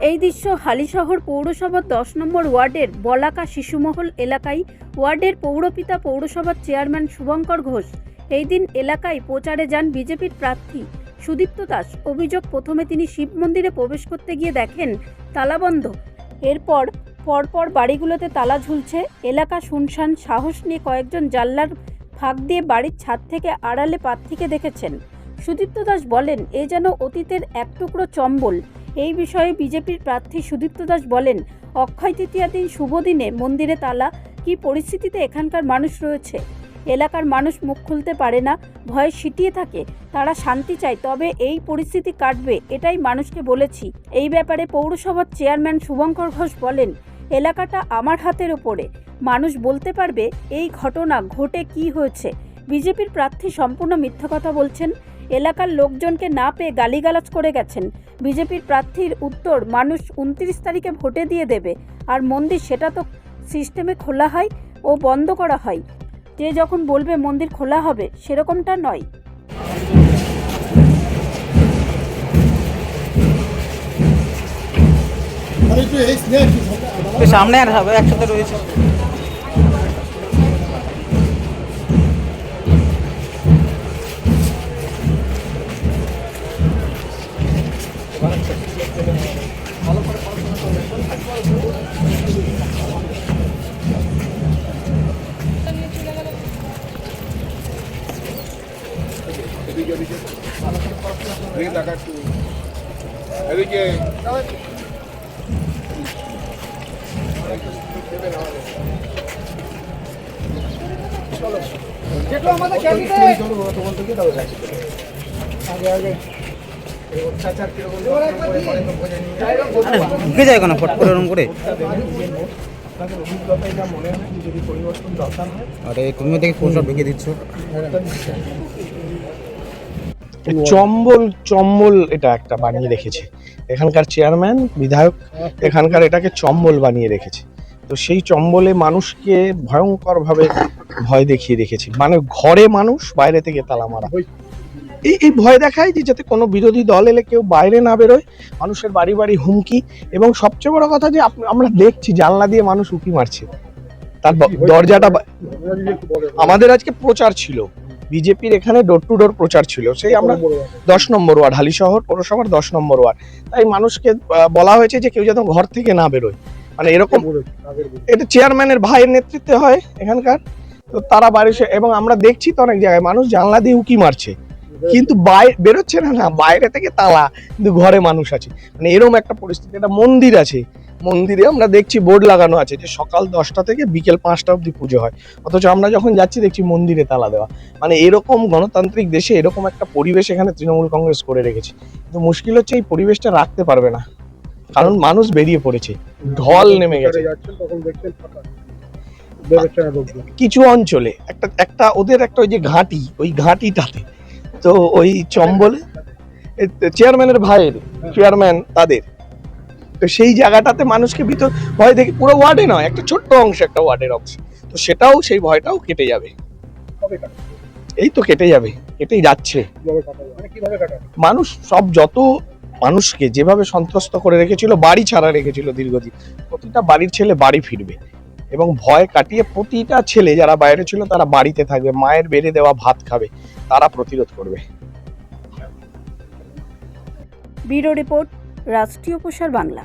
এই দৃশ্য হালিশহর পৌরসভার 10 নম্বর ওয়ার্ডের বলাকা শিশুমহল এলাকায়। ওয়ার্ডের পৌরপিতা পৌরসভার চেয়ারম্যান শুভঙ্কর ঘোষ এই দিন এলাকায় প্রচারে যান বিজেপির প্রার্থী সুদীপ্ত দাস। অভিযোগ, প্রথমে তিনি শিব মন্দিরে প্রবেশ করতে গিয়ে দেখেন তালাবন্ধ। এরপর পরপর বাড়িগুলোতে তালা ঝুলছে। এলাকা শুনশান। সাহস নিয়ে কয়েকজন জানলার ফাঁক দিয়ে বাড়ির ছাদ থেকে আড়ালে প্রার্থীকে দেখেছেন। সুদীপ্ত দাস বলেন, এ যেন অতীতের এক টুকরো চম্বল। এই বিষয়ে বিজেপির প্রার্থী সুদীপ্ত দাস বলেন, অক্ষয় তৃতীয়া দিন শুভ দিনে মন্দিরে তালা। কি পরিস্থিতিতে এখানকার মানুষ রয়েছে। এলাকার মানুষ মুখ খুলতে পারে না, ভয়ে সিটিয়ে থাকে। তারা শান্তি চায়, তবে এই পরিস্থিতি কাটবে এটাই মানুষকে বলেছি। এই ব্যাপারে পৌরসভার চেয়ারম্যান শুভঙ্কর ঘোষ বলেন, এলাকাটা আমার হাতের ওপরে। মানুষ বলতে পারবে এই ঘটনা ঘটে কি হয়েছে। বিজেপির প্রার্থী সম্পূর্ণ মিথ্যা কথা বলছেন। এলাকার লোকজনকে না পেয়ে গালিগালাজ করে গেছেন। বিজেপির প্রার্থীর উত্তর, মানুষ 29 তারিখে ভোটে দিয়ে দেবে। আর মন্দির সেটা তো সিস্টেমে খোলা হয় ও বন্ধ করা হয়। যে যখন বলবে মন্দির খোলা হবে সেরকমটা নয়। সামনে আর হবে একসাথে রয়েছে। এদিকে ঢুকে যায় কেন ফট করে ওরকম করে? আরে তুমি দেখি ফোনটা ঢুকে দিচ্ছ। চম্বল এটা একটা বানিয়ে রেখেছে এখানকার চেয়ারম্যান বিধায়ক। এখানকার এটাকে চম্বল বানিয়ে রেখেছে। তো সেই চম্বলে মানুষকে ভয়ঙ্কর ভাবে ভয় দেখিয়ে রেখেছে। মানে ঘরে মানুষ, বাইরে থেকে তালা মারা। এই ভয় দেখায় যে যাতে কোনো বিরোধী দল এলে কেউ বাইরে না বেরোয়। মানুষের বাড়ি বাড়ি হুমকি, এবং সবচেয়ে বড় কথা যে আমরা দেখছি জানলা দিয়ে মানুষ উঁকি মারছে। তার দরজাটা আমাদের আজকে প্রচার ছিল, বিজেপির এখানে ডোর টু ডোর প্রচার ছিল। সেই আমরা 10 নম্বর ওয়ার্ড, হালিশহর পৌরসভার 10 নম্বর ওয়ার্ড। তাই মানুষকে বলা হয়েছে যে কেউ যেন ঘর থেকে না বেরোয়। মানে এরকম এটা চেয়ারম্যানের ভাইয়ের নেতৃত্বে হয় এখানকার। তো তারা বাড়ি, এবং আমরা দেখছি তো অনেক জায়গায় মানুষ জানলা দিয়ে উঁকি মারছে, কিন্তু বেরোচ্ছে না, বাইরে থেকে তালা, কিন্তু ঘরে মানুষ আছে। মানে এরকম একটা পরিস্থিতি। একটা মন্দির আছে, মন্দিরে আমরা দেখছি বোর্ড লাগানো আছে যে সকাল 10টা থেকে বিকেল 5টা অবধি পুজো হয়, অথচ আমরা যখন যাচ্ছি দেখছি মন্দিরে তালা দেওয়া। মানে এরকম গণতান্ত্রিক দেশে এরকম একটা পরিবেশ এখানে তৃণমূল কংগ্রেস করে রেখেছে। কিন্তু মুশকিল হচ্ছে এই পরিবেশটা রাখতে পারবে না, কারণ মানুষ বেরিয়ে পড়েছে, ঢল নেমে গেছে। কিছু অঞ্চলে একটা ওদের একটা ওই যে ঘাঁটি, ওই ঘাঁটিটাতে তো ওই চম্বলে চেয়ারম্যানের ভাইয়ের, চেয়ারম্যান তাদের, তো সেই জায়গাটাতে মানুষকে ভিতর ভয় দেখে, পুরো ওয়ার্ডে নয়, একটা ছোট্ট অংশ, একটা ওয়ার্ডের অংশ। তো সেটাও, সেই ভয়টাও কেটে যাবে। এই তো কেটে যাবে, কেটেই যাচ্ছে। মানুষ সব যত মানুষকে যেভাবে সন্ত্রস্ত করে রেখেছিল, বাড়ি ছাড়া রেখেছিল দীর্ঘদিন, প্রতিটা বাড়ির ছেলে বাড়ি ফিরবে, এবং ভয় কাটিয়ে প্রতিটা ছেলে যারা বাইরে ছিল তারা বাড়িতে থাকবে, মায়ের বেড়ে দেওয়া ভাত খাবে, তারা প্রতিরোধ করবে। ব্যুরো রিপোর্ট, রাষ্ট্রীয় প্রসার বাংলা।